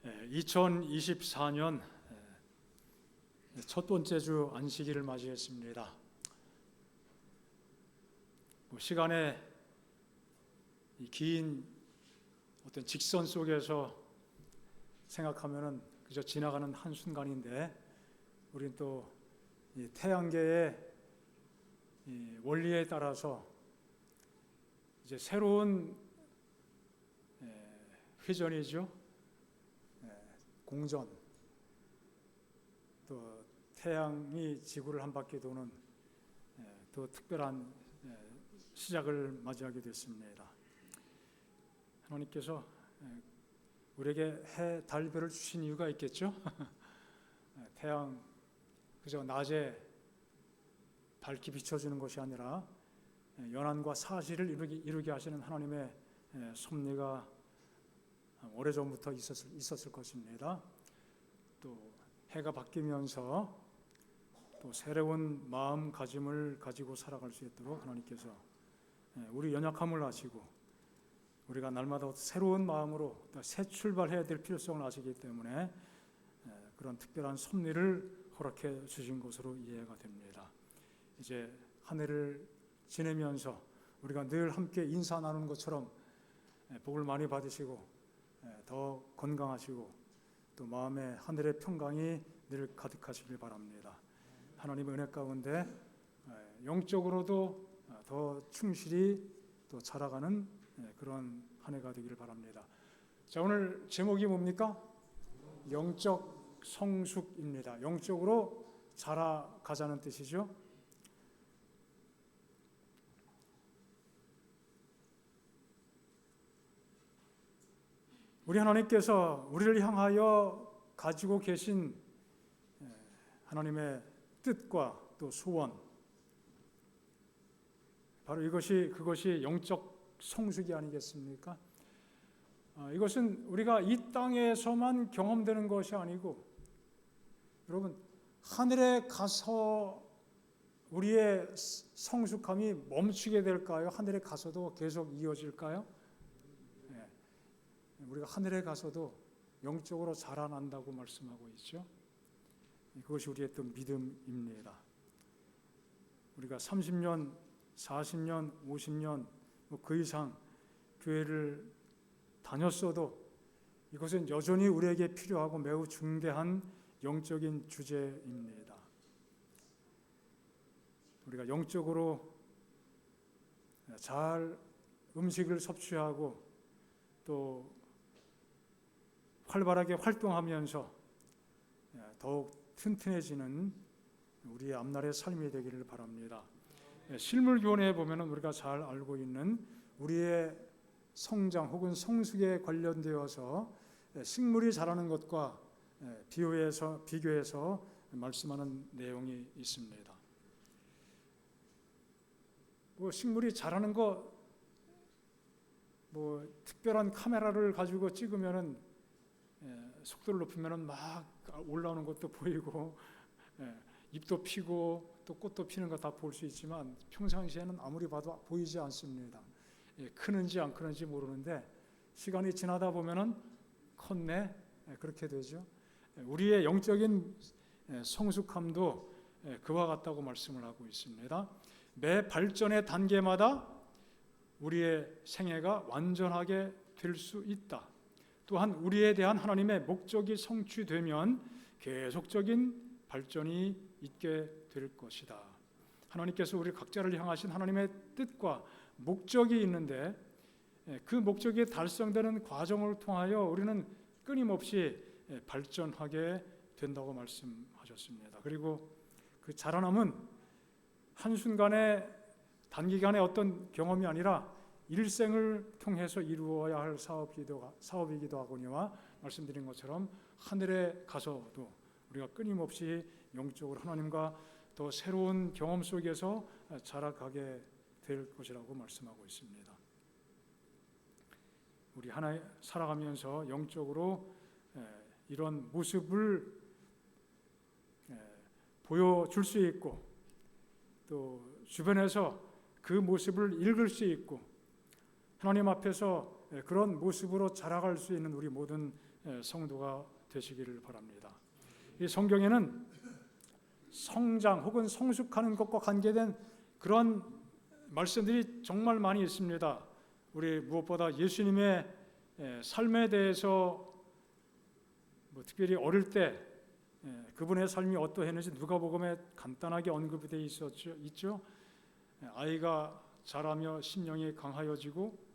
2024년 첫 번째 주 안식일을 맞이했습니다. 시간의 긴 어떤 직선 속에서 생각하면은 그저 지나가는 한 순간인데, 우린 또 이 태양계의 이 원리에 따라서 이제 새로운 회전이죠. 공전, 또 태양이 지구를 한 바퀴 도는 또 특별한 시작을 맞이하게 됐습니다. 하나님께서 우리에게 해, 달, 별을 주신 이유가 있겠죠. 태양 그저 낮에 밝게 비춰주는 것이 아니라 연한과 사실을 이루게 하시는 하나님의 섭리가 오래전부터 있었을 것입니다. 또 해가 바뀌면서 또 새로운 마음가짐을 가지고 살아갈 수 있도록 하나님께서 우리 연약함을 아시고 우리가 날마다 새로운 마음으로 새 출발해야 될 필요성을 아시기 때문에 그런 특별한 섭리를 허락해 주신 것으로 이해가 됩니다. 이제 한 해를 지내면서 우리가 늘 함께 인사 나누는 것처럼 복을 많이 받으시고 더 건강하시고 또 마음에 하늘의 평강이 늘 가득하시길 바랍니다. 하나님의 은혜 가운데 영적으로도 더 충실히 또 자라가는 그런 한 해가 되기를 바랍니다. 자, 오늘 제목이 뭡니까? 영적 성숙입니다. 영적으로 자라가자는 뜻이죠. 우리 하나님께서 우리를 향하여 가지고 계신 하나님의 뜻과 또 소원, 바로 그것이 영적 성숙이 아니겠습니까? 이것은 우리가 이 땅에서만 경험되는 것이 아니고, 여러분, 하늘에 가서 우리의 성숙함이 멈추게 될까요? 하늘에 가서도 계속 이어질까요? 우리가 하늘에 가서도 영적으로 자라난다고 말씀하고 있죠. 그것이 우리의 또 믿음입니다. 우리가 30년, 40년, 50년 그 이상 교회를 다녔어도 이것은 여전히 우리에게 필요하고 매우 중대한 영적인 주제입니다. 우리가 영적으로 잘 음식을 섭취하고 또 활발하게 활동하면서 더욱 튼튼해지는 우리의 앞날의 삶이 되기를 바랍니다. 실물교훈에 보면 우리가 잘 알고 있는 우리의 성장 혹은 성숙에 관련되어서 식물이 자라는 것과 비교해서 말씀하는 내용이 있습니다. 식물이 자라는 거 특별한 카메라를 가지고 찍으면은 속도를 높이면은 막 올라오는 것도 보이고 잎도 피고 또 꽃도 피는 거 다 볼 수 있지만 평상시에는 아무리 봐도 보이지 않습니다. 크는지 안 크는지 모르는데 시간이 지나다 보면은 컸네, 그렇게 되죠. 우리의 영적인 성숙함도 그와 같다고 말씀을 하고 있습니다. 매 발전의 단계마다 우리의 생애가 완전하게 될 수 있다. 또한 우리에 대한 하나님의 목적이 성취되면 계속적인 발전이 있게 될 것이다. 하나님께서 우리 각자를 향하신 하나님의 뜻과 목적이 있는데 그 목적이 달성되는 과정을 통하여 우리는 끊임없이 발전하게 된다고 말씀하셨습니다. 그리고 그 자라남은 한순간에 단기간의 어떤 경험이 아니라 일생을 통해서 이루어야 할 사업이기도 하거니와 말씀드린 것처럼 하늘에 가서도 우리가 끊임없이 영적으로 하나님과 더 새로운 경험 속에서 자라가게 될 것이라고 말씀하고 있습니다. 우리 하나 살아가면서 영적으로 이런 모습을 보여줄 수 있고 또 주변에서 그 모습을 읽을 수 있고 하나님 앞에서 그런 모습으로 자라갈 수 있는 우리 모든 성도가 되시기를 바랍니다. 이 성경에는 성장 혹은 성숙하는 것과 관계된 그런 말씀들이 정말 많이 있습니다. 우리 무엇보다 예수님의 삶에 대해서 특별히 어릴 때 그분의 삶이 어떠했는지 누가복음에 간단하게 언급이 되어 있죠. 아이가 자라며 심령이 강하여지고,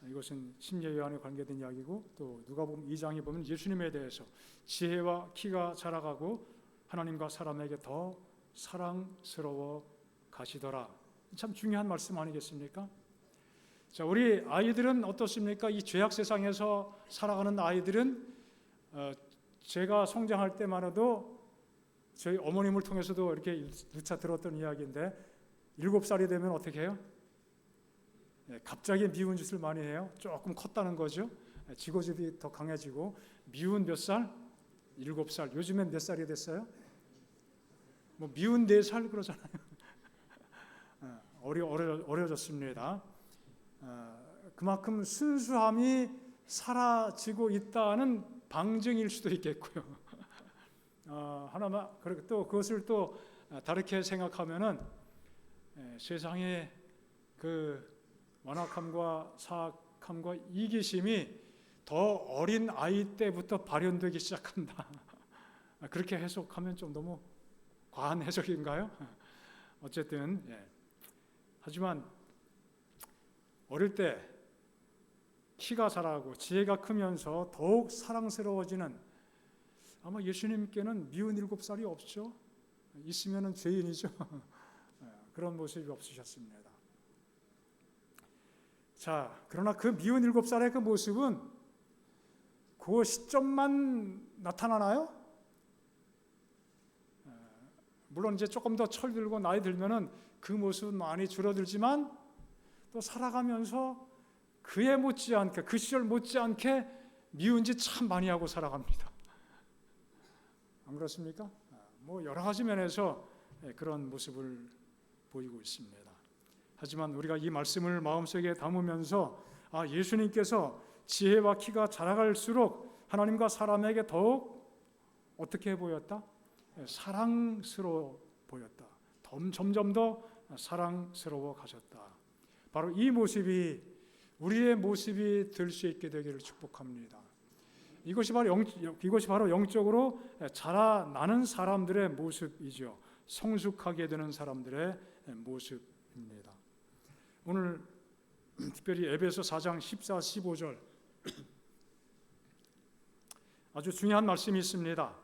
이것은 심려요한에 관계된 이야기고, 또 누가복음 2장에 보면 예수님에 대해서 지혜와 키가 자라가고 하나님과 사람에게 더 사랑스러워 가시더라. 참 중요한 말씀 아니겠습니까? 자, 우리 아이들은 어떻습니까? 이 죄악 세상에서 살아가는 아이들은 제가 성장할 때만 해도 저희 어머님을 통해서도 이렇게 누차 들었던 이야기인데, 7살이 되면 어떻게 해요? 갑자기 미운 짓을 많이 해요. 조금 컸다는 거죠. 지고집이 더 강해지고. 미운 몇 살? 7살. 요즘엔 몇 살이 됐어요? 미운 4살 그러잖아요. 어려졌습니다. 그만큼 순수함이 사라지고 있다는 방증일 수도 있겠고요. 하나만, 그리고 또 그것을 또 다르게 생각하면은 세상의 그 완악함과 사악함과 이기심이 더 어린 아이 때부터 발현되기 시작한다. 그렇게 해석하면 좀 너무 과한 해석인가요? 어쨌든 하지만 어릴 때 키가 자라고 지혜가 크면서 더욱 사랑스러워지는, 아마 예수님께는 미운 7살이 없죠. 있으면은 죄인이죠. 그런 모습이 없으셨습니다. 자, 그러나 그 미운 7살의 그 모습은 그 시점만 나타나나요? 물론 이제 조금 더 철들고 나이 들면은 그 모습은 많이 줄어들지만, 또 살아가면서 그에 못지않게, 그 시절 못지않게 미운 짓 참 많이 하고 살아갑니다. 안 그렇습니까? 여러 가지 면에서 그런 모습을 보이고 있습니다. 하지만 우리가 이 말씀을 마음속에 담으면서 예수님께서 지혜와 키가 자라갈수록 하나님과 사람에게 더욱 어떻게 보였다? 사랑스러워 보였다. 점점 더 사랑스러워 가셨다. 바로 이 모습이 우리의 모습이 될 수 있게 되기를 축복합니다. 이것이 바로 영적으로 자라나는 사람들의 모습이죠. 성숙하게 되는 사람들의 모습입니다. 오늘 특별히 에베소 4장 14, 15절 아주 중요한 말씀이 있습니다.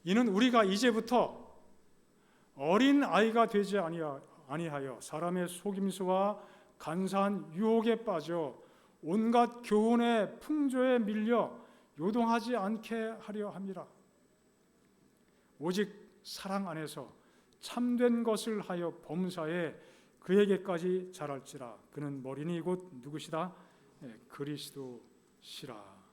이는 우리가 이제부터 어린 아이가 되지 아니하여 사람의 속임수와 간사한 유혹에 빠져 온갖 교훈의 풍조에 밀려 요동하지 않게 하려 함이라. 오직 사랑 안에서 참된 것을 하여 범사에 그에게까지 자랄지라. 그는 머리니 곧 누구시다? 그리스도시라.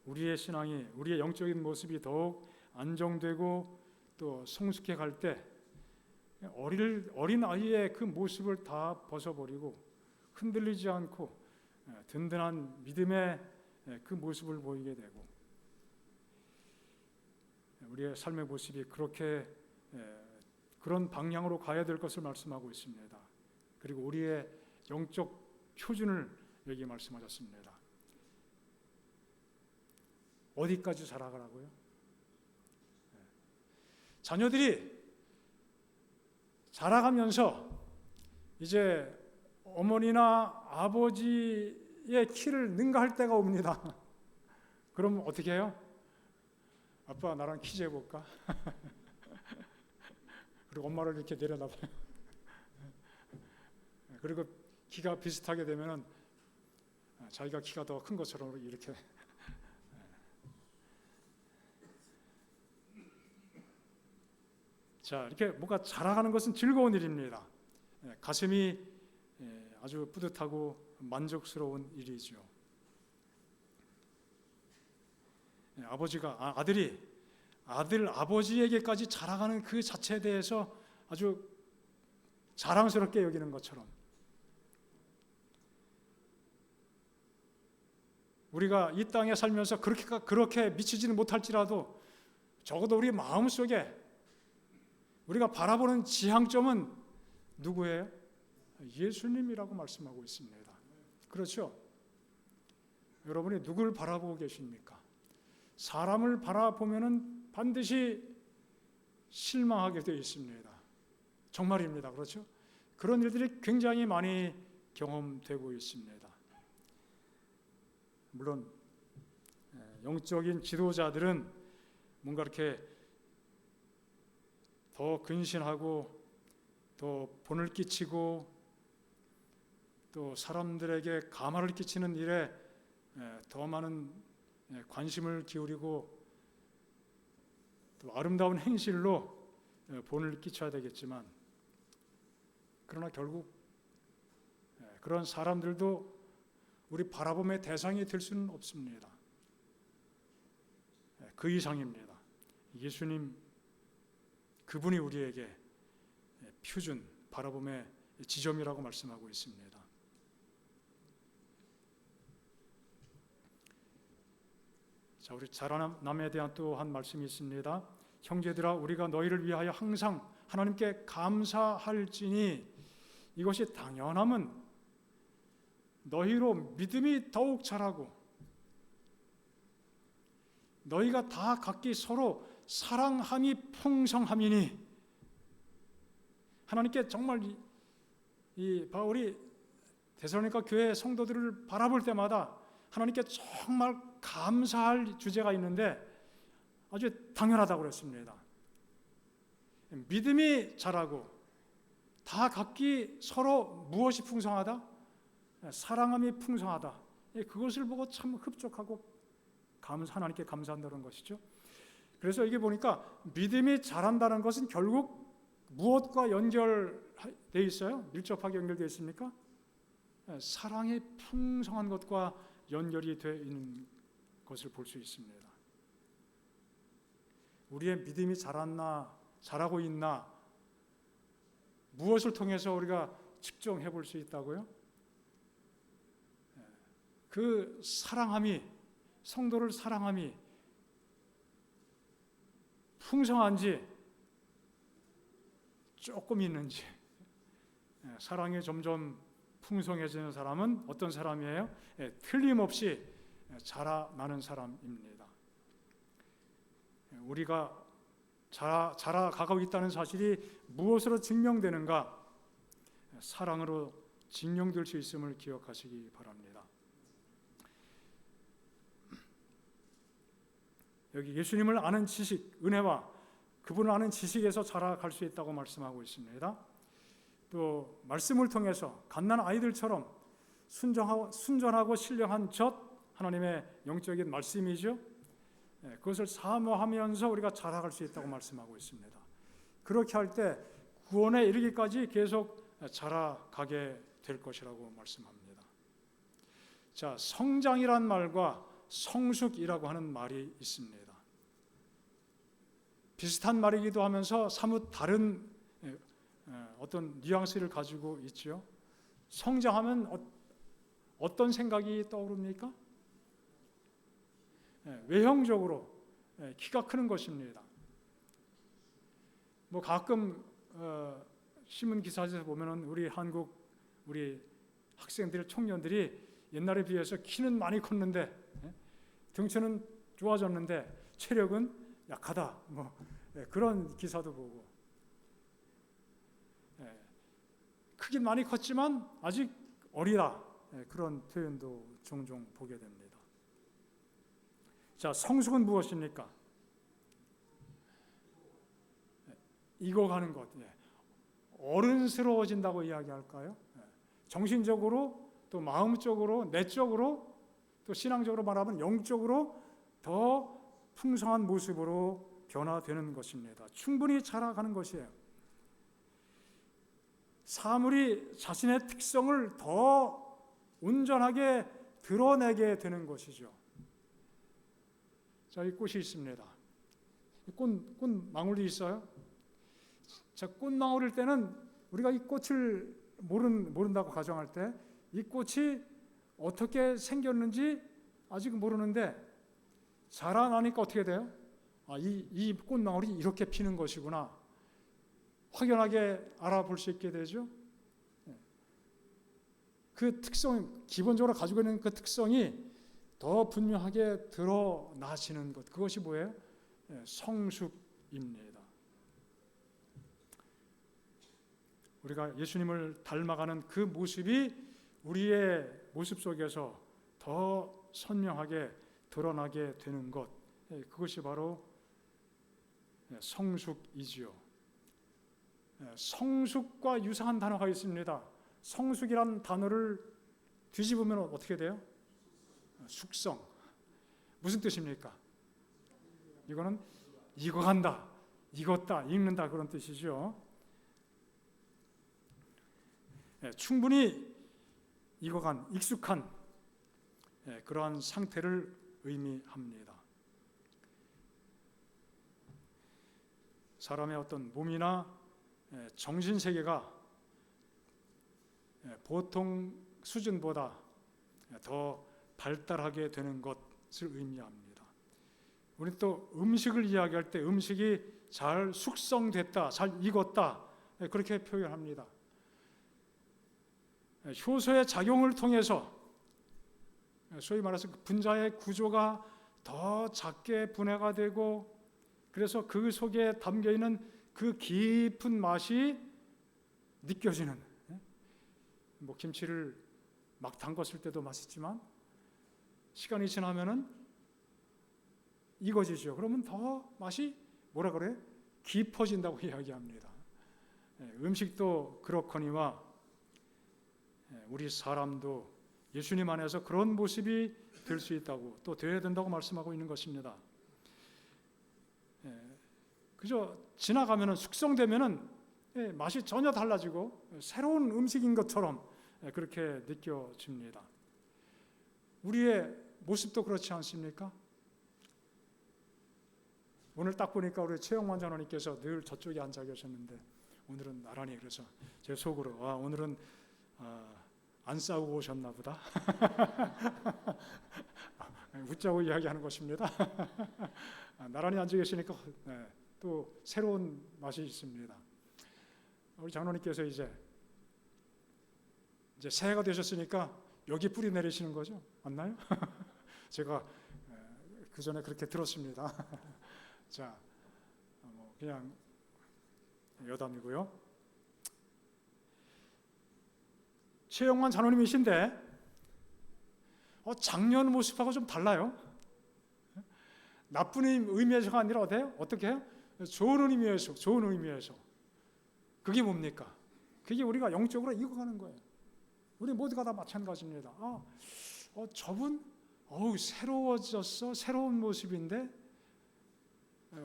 우리의 신앙이, 우리의 영적인 모습이 더욱 안정되고 또 성숙해 갈 때 어린 아이의 그 모습을 다 벗어버리고 흔들리지 않고 든든한 믿음의 그 모습을 보이게 되고, 우리의 삶의 모습이 그렇게 그런 방향으로 가야 될 것을 말씀하고 있습니다. 그리고 우리의 영적 표준을 여기 말씀하셨습니다. 어디까지 자라가라고요? 자녀들이 자라가면서 이제 어머니나 아버지의 키를 능가할 때가 옵니다. 그럼 어떻게 해요? 아빠 나랑 키 재볼까? 그리고 엄마를 이렇게 내려다봐요. 그리고 키가 비슷하게 되면은 자기가 키가 더 큰 것처럼 이렇게. 자, 이렇게 뭔가 자라가는 것은 즐거운 일입니다. 가슴이 아주 뿌듯하고 만족스러운 일이죠. 아들이 아버지에게까지 자라가는 그 자체에 대해서 아주 자랑스럽게 여기는 것처럼 우리가 이 땅에 살면서 그렇게 미치지는 못할지라도 적어도 우리 마음속에 우리가 바라보는 지향점은 누구예요? 예수님이라고 말씀하고 있습니다. 그렇죠? 여러분이 누굴 바라보고 계십니까? 사람을 바라보면은 반드시 실망하게 되어 있습니다. 정말입니다. 그렇죠? 그런 일들이 굉장히 많이 경험되고 있습니다. 물론 영적인 지도자들은 뭔가 이렇게 더 근신하고 더 본을 끼치고 또 사람들에게 감화를 끼치는 일에 더 많은 관심을 기울이고 또 아름다운 행실로 본을 끼쳐야 되겠지만 그러나 결국 그런 사람들도 우리 바라봄의 대상이 될 수는 없습니다. 그 이상입니다. 예수님 그분이 우리에게 표준 바라봄의 지점이라고 말씀하고 있습니다. 자, 우리 자라남에 대한 또 한 말씀이 있습니다. 형제들아 우리가 너희를 위하여 항상 하나님께 감사할지니 이것이 당연함은 너희로 믿음이 더욱 자라고 너희가 다 각기 서로 사랑함이 풍성함이니 하나님께 정말 이 바울이 데살로니가 교회 성도들을 바라볼 때마다 하나님께 정말 감사할 주제가 있는데 아주 당연하다고 그랬습니다. 믿음이 자라고 다 각기 서로 무엇이 풍성하다? 사랑함이 풍성하다. 그것을 보고 참 흡족하고 하나님께 감사한다는 것이죠. 그래서 이게 보니까 믿음이 자란다는 것은 결국 무엇과 연결되어 있어요? 밀접하게 연결되어 있습니까? 사랑이 풍성한 것과 연결이 되어 있는 것을 볼 수 있습니다. 우리의 믿음이 자라고 있나 무엇을 통해서 우리가 측정해 볼 수 있다고요? 그 사랑함이 성도를 사랑함이 풍성한지 조금 있는지 사랑이 점점 풍성해지는 사람은 어떤 사람이에요? 틀림없이 자라나는 사람입니다. 우리가 자라가고 있다는 사실이 무엇으로 증명되는가? 사랑으로 증명될 수 있음을 기억하시기 바랍니다. 여기 예수님을 아는 지식, 은혜와 그분을 아는 지식에서 자라갈 수 있다고 말씀하고 있습니다. 또 말씀을 통해서 갓난 아이들처럼 순전하고 신령한 젖 하나님의 영적인 말씀이죠. 그것을 사모하면서 우리가 자라갈 수 있다고 말씀하고 있습니다. 그렇게 할 때 구원에 이르기까지 계속 자라가게 될 것이라고 말씀합니다. 자, 성장이란 말과 성숙이라고 하는 말이 있습니다. 비슷한 말이기도 하면서 사뭇 다른 어떤 뉘앙스를 가지고 있죠. 성장하면 어떤 생각이 떠오릅니까? 외형적으로 키가 크는 것입니다. 뭐 가끔 신문 기사에서 보면은 우리 학생들, 청년들이 옛날에 비해서 키는 많이 컸는데 등치는 좋아졌는데 체력은 약하다. 그런 기사도 보고 크긴 많이 컸지만 아직 어리다. 그런 표현도 종종 보게 됩니다. 자, 성숙은 무엇입니까? 익어가는 것. 어른스러워진다고 이야기할까요? 정신적으로 또 마음적으로 내적으로 또 신앙적으로 말하면 영적으로 더 풍성한 모습으로 변화되는 것입니다. 충분히 자라가는 것이에요. 사물이 자신의 특성을 더 온전하게 드러내게 되는 것이죠. 자, 이 꽃이 있습니다. 꽃망울이 있어요. 자, 꽃망울일 때는 우리가 이 꽃을 모른다고 가정할 때 이 꽃이 어떻게 생겼는지 아직 모르는데 자라나니까 어떻게 돼요? 이 꽃망울이 이렇게 피는 것이구나. 확연하게 알아볼 수 있게 되죠. 그 특성, 기본적으로 가지고 있는 그 특성이 더 분명하게 드러나시는 것, 그것이 뭐예요? 성숙입니다. 우리가 예수님을 닮아가는 그 모습이 우리의 모습 속에서 더 선명하게 드러나게 되는 것, 그것이 바로 성숙이지요. 성숙과 유사한 단어가 있습니다. 성숙이란 단어를 뒤집으면 어떻게 돼요? 숙성. 무슨 뜻입니까? 이거는 익어간다, 익었다, 익는다 그런 뜻이죠. 충분히 익어간, 익숙한 그러한 상태를 의미합니다. 사람의 어떤 몸이나 정신세계가 보통 수준보다 더 발달하게 되는 것을 의미합니다. 우리 또 음식을 이야기할 때 음식이 잘 숙성됐다, 잘 익었다 그렇게 표현합니다. 효소의 작용을 통해서 소위 말해서 분자의 구조가 더 작게 분해가 되고 그래서 그 속에 담겨있는 그 깊은 맛이 느껴지는, 김치를 막 담궜을 때도 맛있지만 시간이 지나면은 익어지죠. 그러면 더 맛이 뭐라 그래? 깊어진다고 이야기합니다. 음식도 그렇거니와 우리 사람도 예수님 안에서 그런 모습이 될 수 있다고 또 되어야 된다고 말씀하고 있는 것입니다. 그저 지나가면은 숙성되면은 맛이 전혀 달라지고 새로운 음식인 것처럼 그렇게 느껴집니다. 우리의 모습도 그렇지 않습니까? 오늘 딱 보니까 우리 최영만 장로님께서 늘 저쪽에 앉아 계셨는데 오늘은 나란히 그래서 제 속으로 오늘은 안 싸우고 오셨나 보다. 웃자고 이야기하는 것입니다. 나란히 앉아 계시니까 또 새로운 맛이 있습니다. 우리 장로님께서 이제 새해가 되셨으니까 여기 뿌리 내리시는 거죠? 맞나요? 제가 그 전에 그렇게 들었습니다. 자, 그냥 여담이고요. 최영만 장로님이신데 작년 모습하고 좀 달라요. 나쁜 의미에서가 아니라 어떻게 해요? 좋은 의미에서. 그게 뭡니까? 그게 우리가 영적으로 익어가는 거예요. 우리 모두가 다 마찬가지입니다. 저분 새로워졌어. 새로운 모습인데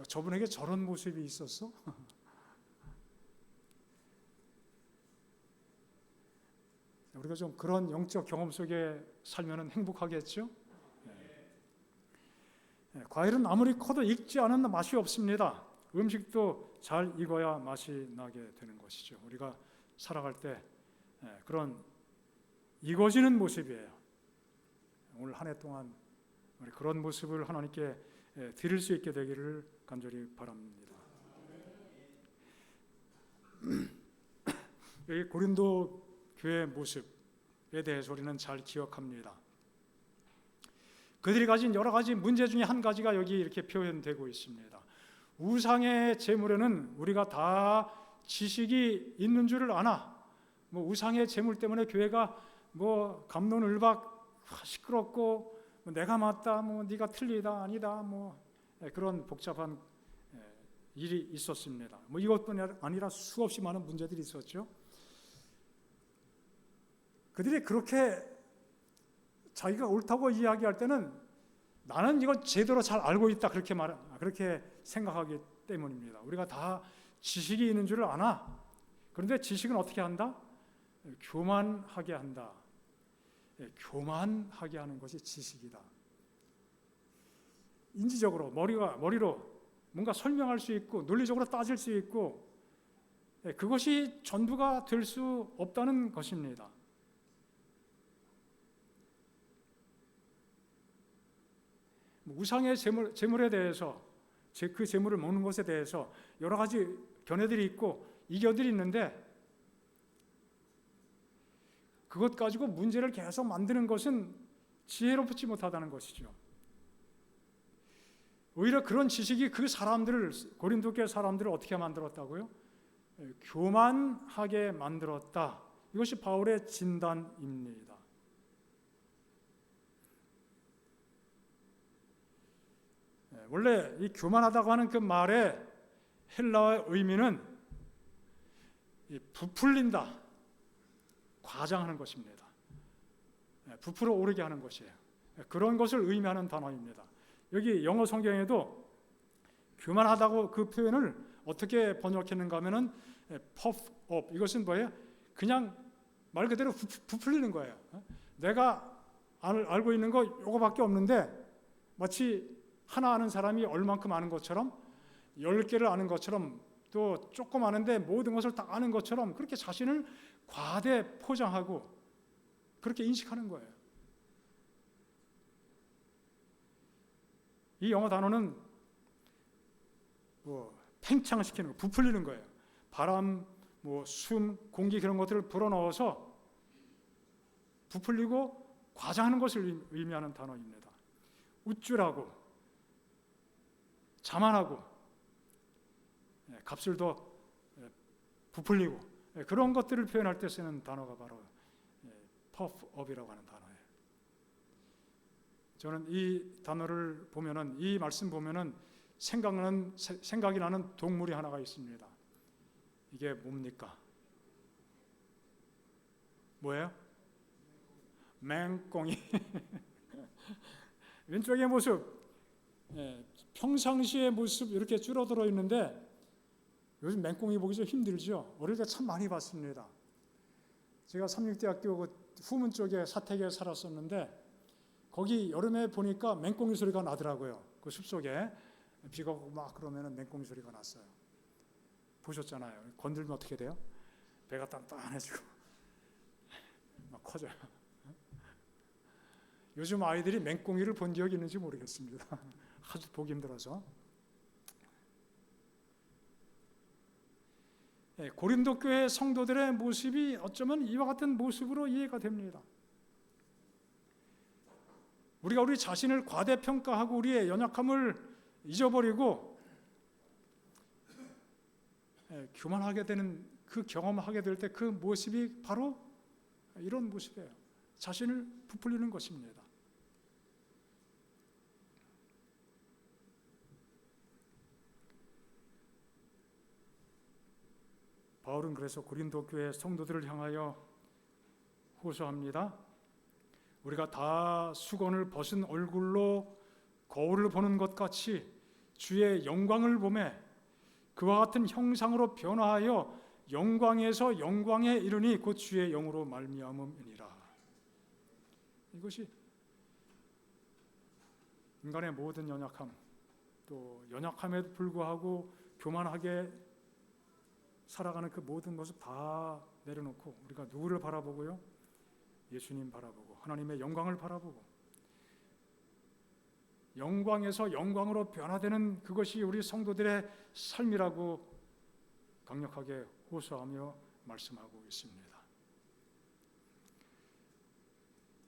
저분에게 저런 모습이 있었어. 우리가 좀 그런 영적 경험 속에 살면 행복하겠죠? 과일은 아무리 커도 익지 않은 맛이 없습니다. 음식도 잘 익어야 맛이 나게 되는 것이죠. 우리가 살아갈 때 그런 익어지는 모습이에요. 오늘 한 해 동안 우리 그런 모습을 하나님께 드릴 수 있게 되기를 간절히 바랍니다. 여기 고린도 교회 모습에 대해서 우리는 잘 기억합니다. 그들이 가진 여러 가지 문제 중에 한 가지가 여기 이렇게 표현되고 있습니다. 우상의 제물에는 우리가 다 지식이 있는 줄을 아나. 우상의 제물 때문에 교회가 갑론을박 시끄럽고 내가 맞다, 네가 틀리다, 아니다, 그런 복잡한 일이 있었습니다. 이것뿐 아니라 수없이 많은 문제들이 있었죠. 그들이 그렇게 자기가 옳다고 이야기할 때는 나는 이걸 제대로 잘 알고 있다 그렇게 생각하기 때문입니다. 우리가 다 지식이 있는 줄을 아나. 그런데 지식은 어떻게 한다? 교만하게 한다. 교만하게 하는 것이 지식이다. 인지적으로 머리로 뭔가 설명할 수 있고 논리적으로 따질 수 있고 그것이 전부가 될 수 없다는 것입니다. 우상의 제물에 대해서, 그 제물을 먹는 것에 대해서 여러 가지 견해들이 있고 이견들이 있는데, 그것 가지고 문제를 계속 만드는 것은 지혜롭지 못하다는 것이죠. 오히려 그런 지식이 그 사람들을, 고린도 교회 사람들을 어떻게 만들었다고요? 교만하게 만들었다. 이것이 바울의 진단입니다. 원래 이 교만하다고 하는 그 말의 헬라어 의미는 부풀린다, 과장하는 것입니다. 부풀어 오르게 하는 것이에요. 그런 것을 의미하는 단어입니다. 여기 영어 성경에도 교만하다고 그 표현을 어떻게 번역했는가 하면은 puff up, 이것은 뭐예요? 그냥 말 그대로 부풀리는 거예요. 내가 알고 있는 거 요거밖에 없는데 마치 하나 아는 사람이 얼만큼 아는 것처럼, 10개를 아는 것처럼, 또 조금 아는데 모든 것을 다 아는 것처럼 그렇게 자신을 과대 포장하고 그렇게 인식하는 거예요. 이 영어 단어는 팽창시키는 거, 부풀리는 거예요. 바람, 숨, 공기 그런 것들을 불어넣어서 부풀리고 과장하는 것을 의미하는 단어입니다. 우쭐하고 자만하고 값을 더 부풀리고 그런 것들을 표현할 때 쓰는 단어가 바로 puff up이라고 하는 단어예요. 저는 이 단어를 보면은, 이 말씀 보면은 생각이 나는 동물이 하나가 있습니다. 이게 뭡니까? 뭐예요? 맹꽁이. 왼쪽의 모습, 평상시의 모습 이렇게 줄어들어 있는데 요즘 맹꽁이 보기 좀 힘들죠. 어릴 때 참 많이 봤습니다. 제가 삼육대학교 그 후문 쪽에 사택에 살았었는데 거기 여름에 보니까 맹꽁이 소리가 나더라고요. 그 숲속에 비가 오고 막 그러면 맹꽁이 소리가 났어요. 보셨잖아요. 건들면 어떻게 돼요? 배가 단단해지고 막 커져요. 요즘 아이들이 맹꽁이를 본 기억이 있는지 모르겠습니다. 아주 보기 힘들어서. 고린도 교회 성도들의 모습이 어쩌면 이와 같은 모습으로 이해가 됩니다. 우리가 우리 자신을 과대평가하고 우리의 연약함을 잊어버리고 교만하게 되는, 그 경험하게 될 때 그 모습이 바로 이런 모습이에요. 자신을 부풀리는 것입니다. 바울은 그래서 고린도 교회 성도들을 향하여 호소합니다. 우리가 다 수건을 벗은 얼굴로 거울을 보는 것 같이 주의 영광을 보매 그와 같은 형상으로 변화하여 영광에서 영광에 이르니 곧 주의 영으로 말미암음이니라. 이것이 인간의 모든 연약함, 또 연약함에도 불구하고 교만하게 살아가는 그 모든 모습 다 내려놓고 우리가 누구를 바라보고요? 예수님 바라보고 하나님의 영광을 바라보고 영광에서 영광으로 변화되는 그것이 우리 성도들의 삶이라고 강력하게 호소하며 말씀하고 있습니다.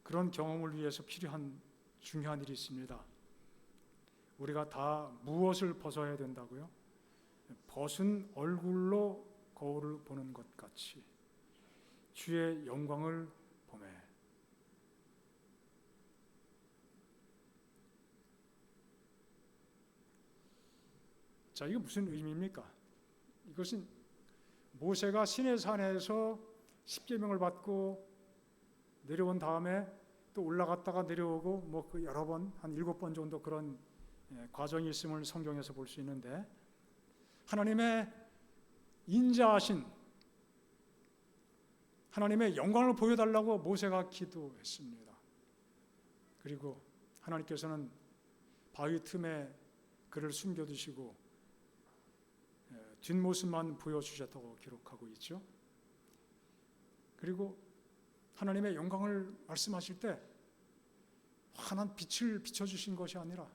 그런 경험을 위해서 필요한 중요한 일이 있습니다. 우리가 다 무엇을 벗어야 된다고요? 벗은 얼굴로 거울을 보는 것 같이 주의 영광을 보매. 자, 이게 무슨 의미입니까? 이것은 모세가 시내산에서 십계명을 받고 내려온 다음에 또 올라갔다가 내려오고 그 여러 번, 한 7번 정도 그런 과정이 있음을 성경에서 볼 수 있는데, 하나님의 인자하신 하나님의 영광을 보여달라고 모세가 기도했습니다. 그리고 하나님께서는 바위 틈에 그를 숨겨두시고 뒷모습만 보여주셨다고 기록하고 있죠. 그리고 하나님의 영광을 말씀하실 때 환한 빛을 비춰주신 것이 아니라,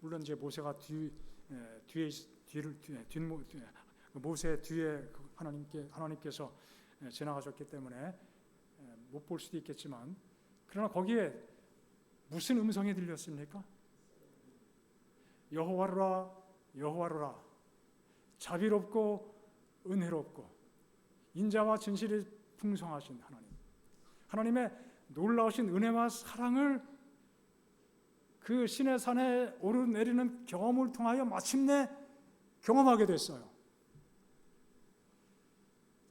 물론 이제 모세가 모세 뒤에 하나님께서 지나가셨기 때문에 못 볼 수도 있겠지만, 그러나 거기에 무슨 음성이 들렸습니까? 여호와라, 여호와라, 자비롭고 은혜롭고 인자와 진실이 풍성하신 하나님, 하나님의 놀라우신 은혜와 사랑을 그 시내산에 오르내리는 경험을 통하여 마침내 경험하게 됐어요.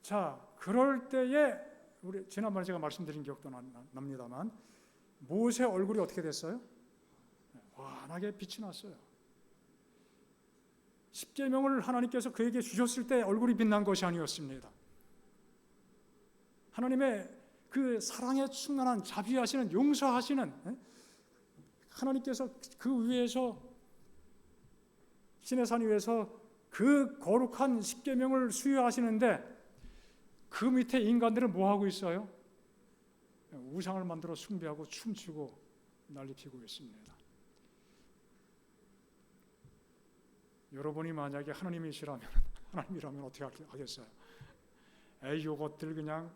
자, 그럴 때에 우리 지난번에 제가 말씀드린 기억도 납니다만, 모세 얼굴이 어떻게 됐어요? 환하게 빛이 났어요. 십계명을 하나님께서 그에게 주셨을 때 얼굴이 빛난 것이 아니었습니다. 하나님의 그 사랑에 충만한, 자비하시는, 용서하시는 하나님께서 그 위에서, 시내산 위에서 그 거룩한 십계명을 수여하시는데, 그 밑에 인간들은 뭐 하고 있어요? 우상을 만들어 숭배하고 춤추고 난리 피고 있습니다. 여러분이 만약에 하나님이라면 어떻게 하겠어요? 에이, 요것들 그냥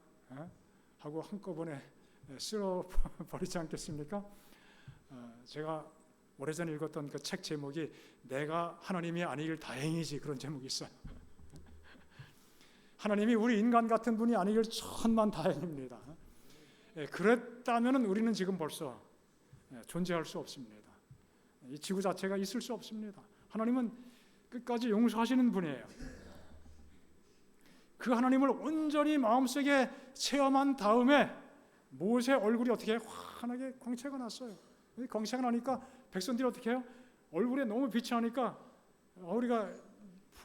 하고 한꺼번에 쓸어버리지 않겠습니까? 제가 오래전에 읽었던 그 책 제목이 내가 하나님이 아니길 다행이지, 그런 제목이 있어요. 하나님이 우리 인간 같은 분이 아니길 천만 다행입니다. 그랬다면 우리는 지금 벌써 존재할 수 없습니다. 이 지구 자체가 있을 수 없습니다. 하나님은 끝까지 용서하시는 분이에요. 그 하나님을 온전히 마음속에 체험한 다음에 모세 얼굴이 어떻게 환하게 광채가 났어요. 광채가 나니까 백성들이 어떻게 해요? 얼굴에 너무 빛이 나니까 우리가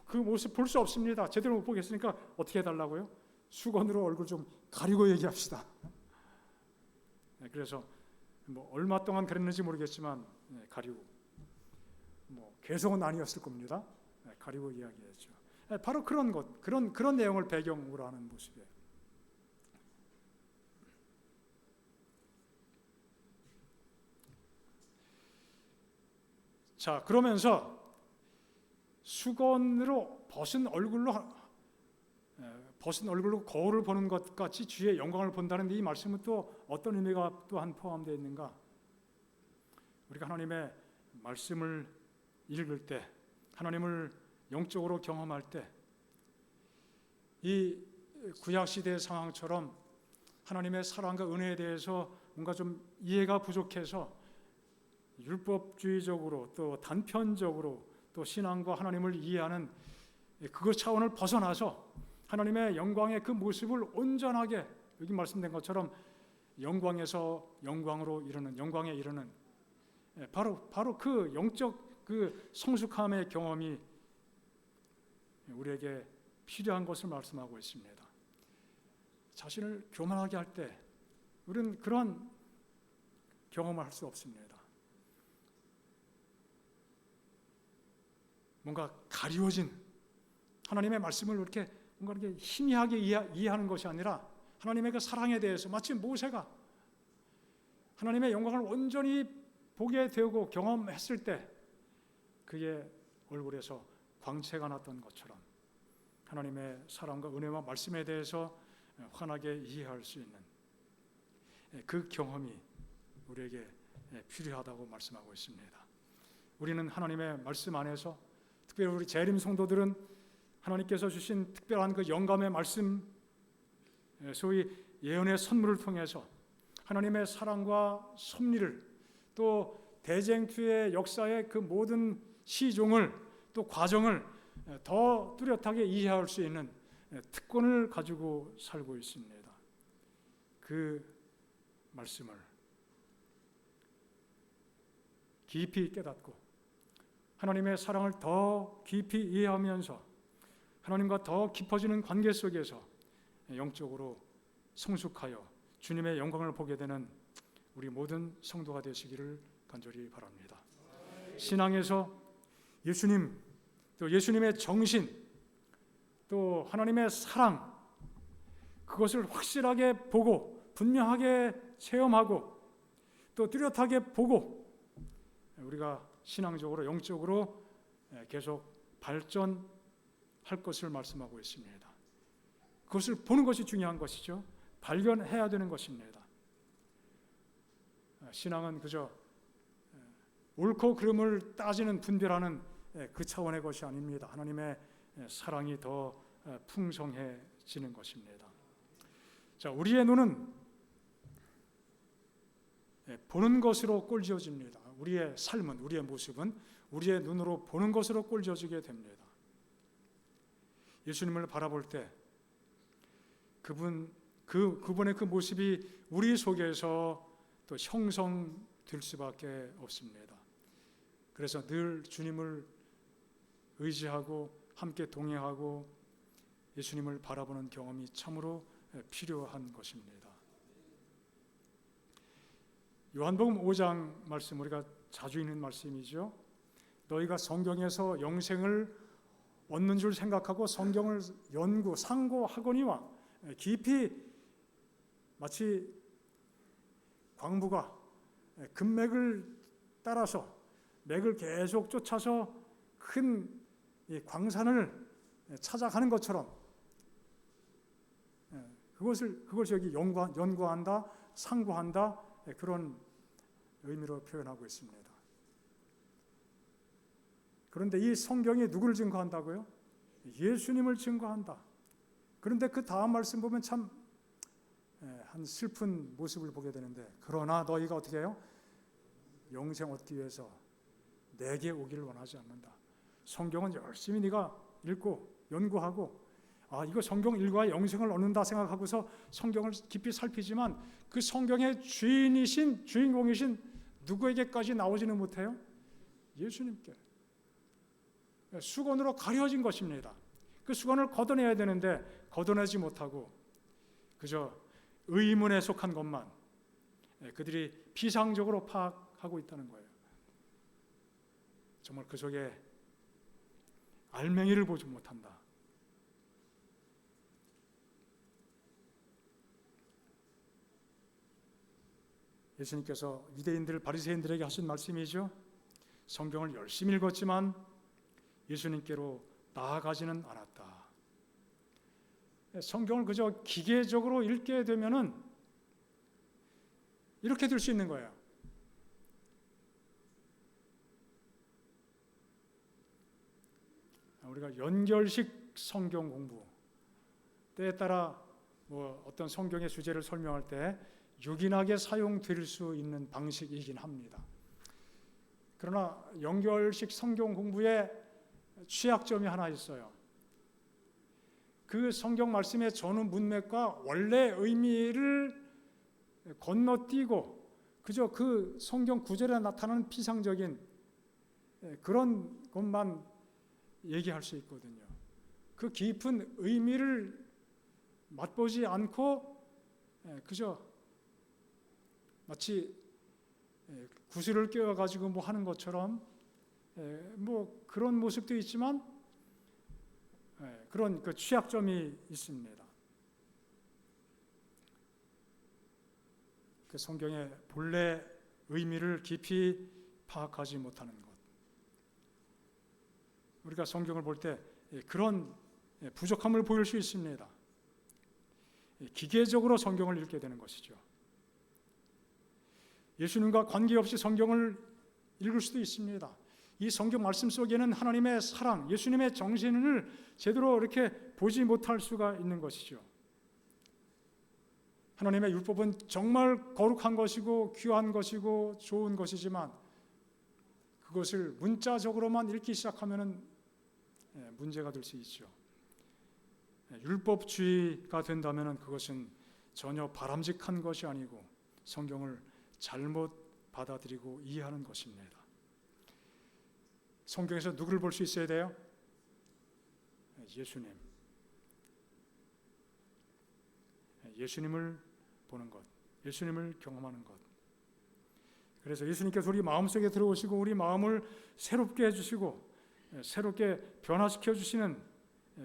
그 모습 볼 수 없습니다. 제대로 못 보겠으니까 어떻게 해달라고요? 수건으로 얼굴 좀 가리고 얘기합시다. 그래서 뭐 얼마 동안 그랬는지 모르겠지만 가리고, 뭐 계속은 아니었을 겁니다. 가리고 이야기했죠. 바로 그런 것, 그런 내용을 배경으로 하는 모습이에요. 자, 그러면서 수건으로 벗은 얼굴로 거울을 보는 것 같이 주의 영광을 본다는 이 말씀은 또 어떤 의미가 또한 포함되어 있는가? 우리가 하나님의 말씀을 읽을 때, 하나님을 영적으로 경험할 때, 이 구약 시대의 상황처럼 하나님의 사랑과 은혜에 대해서 뭔가 좀 이해가 부족해서 율법주의적으로 또 단편적으로 또 신앙과 하나님을 이해하는 그 차원을 벗어나서 하나님의 영광의 그 모습을 온전하게, 여기 말씀된 것처럼 영광에서 영광으로 이르는, 영광에 이르는 바로 그 영적 그 성숙함의 경험이 우리에게 필요한 것을 말씀하고 있습니다. 자신을 교만하게 할 때 우리는 그런 경험을 할 수 없습니다. 뭔가 가리워진 하나님의 말씀을 이렇게 뭔가 이렇게 희미하게 이해하는 것이 아니라 하나님의 그 사랑에 대해서, 마치 모세가 하나님의 영광을 온전히 보게 되고 경험했을 때 그의 얼굴에서 광채가 났던 것처럼 하나님의 사랑과 은혜와 말씀에 대해서 환하게 이해할 수 있는 그 경험이 우리에게 필요하다고 말씀하고 있습니다. 우리는 하나님의 말씀 안에서, 특별히 우리 재림 성도들은 하나님께서 주신 특별한 그 영감의 말씀, 소위 예언의 선물을 통해서 하나님의 사랑과 섭리를, 또 대쟁투의 역사의 그 모든 시종을, 또 과정을 더 뚜렷하게 이해할 수 있는 특권을 가지고 살고 있습니다. 그 말씀을 깊이 깨닫고 하나님의 사랑을 더 깊이 이해하면서 하나님과 더 깊어지는 관계 속에서 영적으로 성숙하여 주님의 영광을 보게 되는 우리 모든 성도가 되시기를 간절히 바랍니다. 신앙에서 예수님, 또 예수님의 정신, 또 하나님의 사랑, 그것을 확실하게 보고 분명하게 체험하고 또 뚜렷하게 보고 우리가 신앙적으로 영적으로 계속 발전할 것을 말씀하고 있습니다. 그것을 보는 것이 중요한 것이죠. 발견해야 되는 것입니다. 신앙은 그저 옳고 그름을 따지는 분별하는 그 차원의 것이 아닙니다. 하나님의 사랑이 더 풍성해지는 것입니다. 자, 우리의 눈은 보는 것으로 꼴지어집니다. 우리의 삶은, 우리의 모습은 우리의 눈으로 보는 것으로 꼴지어지게 됩니다. 예수님을 바라볼 때 그분의 그 모습이 우리 속에서 또 형성될 수밖에 없습니다. 그래서 늘 주님을 의지하고 함께 동행하고 예수님을 바라보는 경험이 참으로 필요한 것입니다. 요한복음 5장 말씀, 우리가 자주 읽는 말씀이죠. 너희가 성경에서 영생을 얻는 줄 생각하고 성경을 상고하거니와 깊이 마치 광부가 금맥을 따라서 맥을 계속 쫓아서 큰 광산을 찾아가는 것처럼 그것을 여기 연구한다, 상고한다, 그런 의미로 표현하고 있습니다. 그런데 이 성경이 누구를 증거한다고요? 예수님을 증거한다. 그런데 그 다음 말씀 보면 참 한 슬픈 모습을 보게 되는데, 그러나 너희가 어떻게 해요? 영생 얻기 위해서 내게 오기를 원하지 않는다. 성경은 열심히 네가 읽고 연구하고 이거 성경 읽어야 영생을 얻는다 생각하고서 성경을 깊이 살피지만 그 성경의 주인공이신 누구에게까지 나오지는 못해요? 예수님께. 수건으로 가려진 것입니다. 그 수건을 걷어내야 되는데 걷어내지 못하고 그저 의문에 속한 것만 그들이 비상적으로 파악하고 있다는 거예요. 정말 그 속에 알맹이를 보지 못한다. 예수님께서 유대인들 바리새인들에게 하신 말씀이죠. 성경을 열심히 읽었지만 예수님께로 나아가지는 않았다. 성경을 그저 기계적으로 읽게 되면은 이렇게 될 수 있는 거예요. 우리가 연결식 성경 공부, 때에 따라 어떤 성경의 주제를 설명할 때 유기하게 사용될 수 있는 방식이긴 합니다. 그러나 연결식 성경 공부의 취약점이 하나 있어요. 그 성경 말씀의 전후 문맥과 원래 의미를 건너뛰고 그저 그 성경 구절에 나타나는 피상적인 그런 것만 얘기할 수 있거든요. 그 깊은 의미를 맛보지 않고 그저 마치 구슬을 끼워가지고 하는 것처럼 그런 모습도 있지만 그런 그 취약점이 있습니다. 그 성경의 본래 의미를 깊이 파악하지 못하는 것. 우리가 성경을 볼 때 그런 부족함을 보일 수 있습니다. 기계적으로 성경을 읽게 되는 것이죠. 예수님과 관계없이 성경을 읽을 수도 있습니다. 이 성경 말씀 속에는 하나님의 사랑, 예수님의 정신을 제대로 이렇게 보지 못할 수가 있는 것이죠. 하나님의 율법은 정말 거룩한 것이고 귀한 것이고 좋은 것이지만 그것을 문자적으로만 읽기 시작하면 문제가 될 수 있죠. 율법주의가 된다면 그것은 전혀 바람직한 것이 아니고 성경을 잘못 받아들이고 이해하는 것입니다. 성경에서 누구를 볼 수 있어야 돼요? 예수님. 예수님을 보는 것, 예수님을 경험하는 것. 그래서 예수님께서 우리 마음속에 들어오시고 우리 마음을 새롭게 해주시고 새롭게 변화시켜 주시는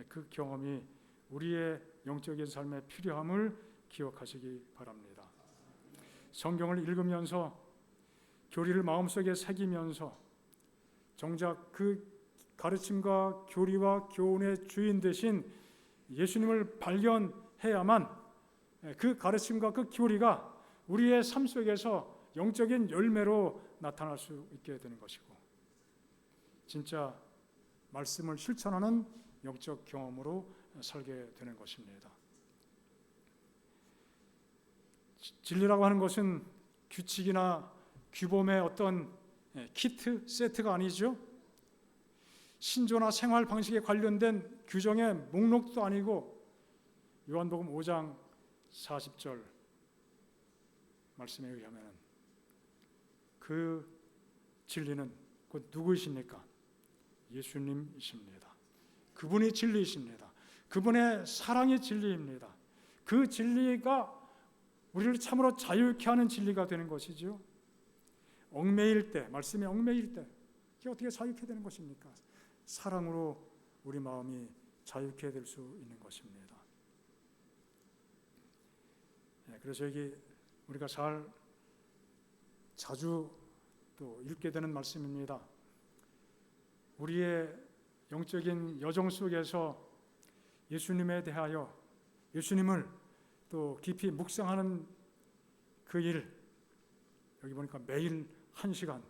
그 경험이 우리의 영적인 삶에 필요함을 기억하시기 바랍니다. 성경을 읽으면서 교리를 마음속에 새기면서 정작 그 가르침과 교리와 교훈의 주인 되신 예수님을 발견해야만 그 가르침과 그 교리가 우리의 삶 속에서 영적인 열매로 나타날 수 있게 되는 것이고, 진짜 말씀을 실천하는 영적 경험으로 살게 되는 것입니다. 진리라고 하는 것은 규칙이나 규범의 어떤 키트, 세트가 아니죠. 신조나 생활 방식에 관련된 규정의 목록도 아니고, 요한복음 5장 40절 말씀에 의하면 그 진리는 곧 누구이십니까? 예수님이십니다. 그분이 진리이십니다. 그분의 사랑이 진리입니다. 그 진리가 우리를 참으로 자유케 하는 진리가 되는 것이죠. 얽매일 때, 말씀에 얽매일 때 이게 어떻게 자유케 되는 것입니까? 사랑으로 우리 마음이 자유케 될 수 있는 것입니다. 그래서 여기 우리가 자주 또 읽게 되는 말씀입니다. 우리의 영적인 여정 속에서 예수님에 대하여, 예수님을 또 깊이 묵상하는 그 일, 여기 보니까 매일 1시간,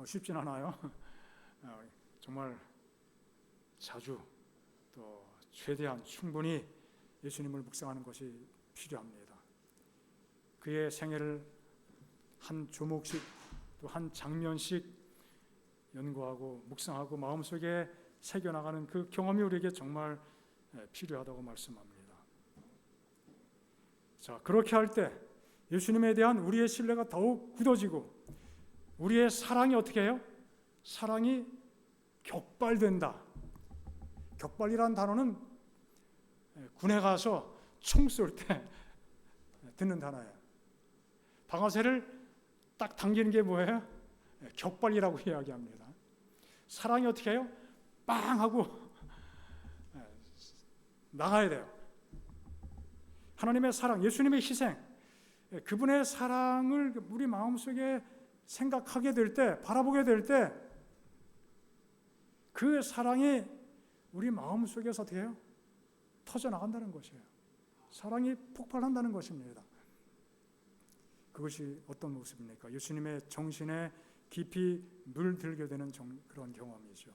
쉽진 않아요. 정말 자주 또 최대한 충분히 예수님을 묵상하는 것이 필요합니다. 그의 생애를 한 조목씩 또 한 장면씩 연구하고 묵상하고 마음속에 새겨나가는 그 경험이 우리에게 정말 필요하다고 말씀합니다. 자, 그렇게 할 때 예수님에 대한 우리의 신뢰가 더욱 굳어지고, 우리의 사랑이 어떻게 해요? 사랑이 격발된다. 격발이라는 단어는 군에 가서 총 쏠 때 듣는 단어예요. 방아쇠를 딱 당기는 게 뭐예요? 격발이라고 이야기합니다. 사랑이 어떻게 해요? 빵 하고 나가야 돼요. 하나님의 사랑, 예수님의 희생, 그분의 사랑을 우리 마음속에 생각하게 될 때, 바라보게 될 때, 그 사랑이 우리 마음속에서 어떻게 해요? 터져나간다는 것이에요. 사랑이 폭발한다는 것입니다. 그것이 어떤 모습입니까? 예수님의 정신에 깊이 물들게 되는 그런 경험이죠.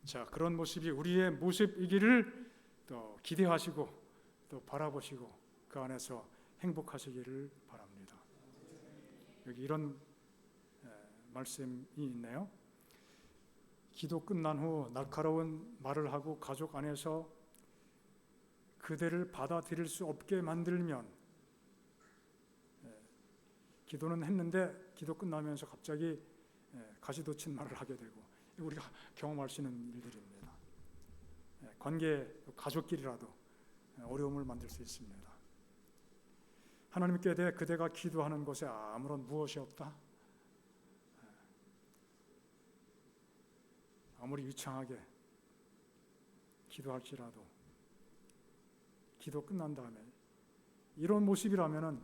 자, 그런 모습이 우리의 모습이기를 또 기대하시고 또 바라보시고 그 안에서 행복하시기를 바랍니다. 여기 이런 말씀이 있네요. 기도 끝난 후 날카로운 말을 하고 가족 안에서 그대를 받아들일 수 없게 만들면, 기도는 했는데 기도 끝나면서 갑자기 가시돋친 말을 하게 되고, 우리가 경험할 수 있는 일들입니다. 관계, 가족끼리라도 어려움을 만들 수 있습니다. 하나님께 대해 그대가 기도하는 것에 아무런 무엇이 없다. 아무리 유창하게 기도할지라도 기도 끝난 다음에 이런 모습이라면은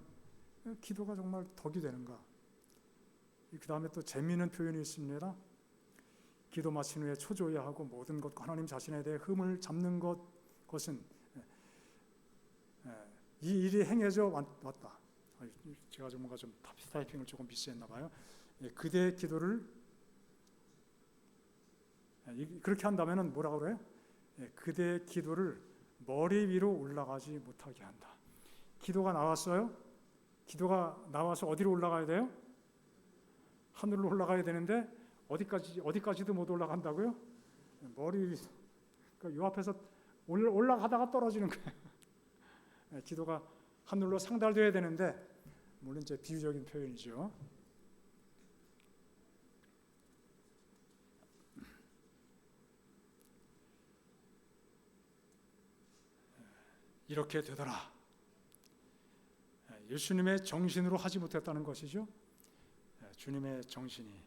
기도가 정말 덕이 되는가? 그 다음에 또 재미있는 표현이 있습니다. 기도 마친 후에 초조해 하고 모든 것 하나님 자신에 대해 흠을 잡는 것은 이 일이 행해져 왔다. 제가 뭔가 좀 타이핑을 조금 미스했나 봐요. 그대의 기도를 그렇게 한다면은 뭐라고 그래요? 그대의 기도를 머리 위로 올라가지 못하게 한다. 기도가 나왔어요? 기도가 나와서 어디로 올라가야 돼요? 하늘로 올라가야 되는데 어디까지도 못 올라간다고요? 머리, 그러니까 요 앞에서 올라가다가 떨어지는 거예요. 기도가 하늘로 상달돼야 되는데, 물론 이제 비유적인 표현이죠. 이렇게 되더라. 예수님의 정신으로 하지 못했다는 것이죠. 주님의 정신이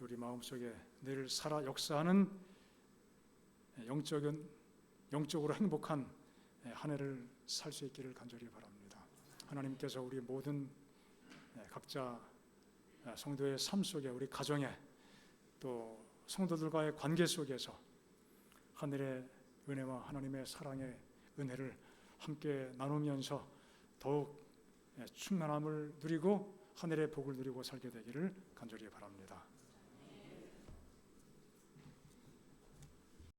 또 우리 마음속에 늘 살아 역사하는 영적으로 행복한 한 해를 살 수 있기를 간절히 바랍니다. 하나님께서 우리 모든 각자 성도의 삶 속에, 우리 가정에, 또 성도들과의 관계 속에서 하늘의 은혜와 하나님의 사랑의 은혜를 함께 나누면서 더욱 충만함을 누리고 하늘의 복을 누리고 살게 되기를 간절히 바랍니다.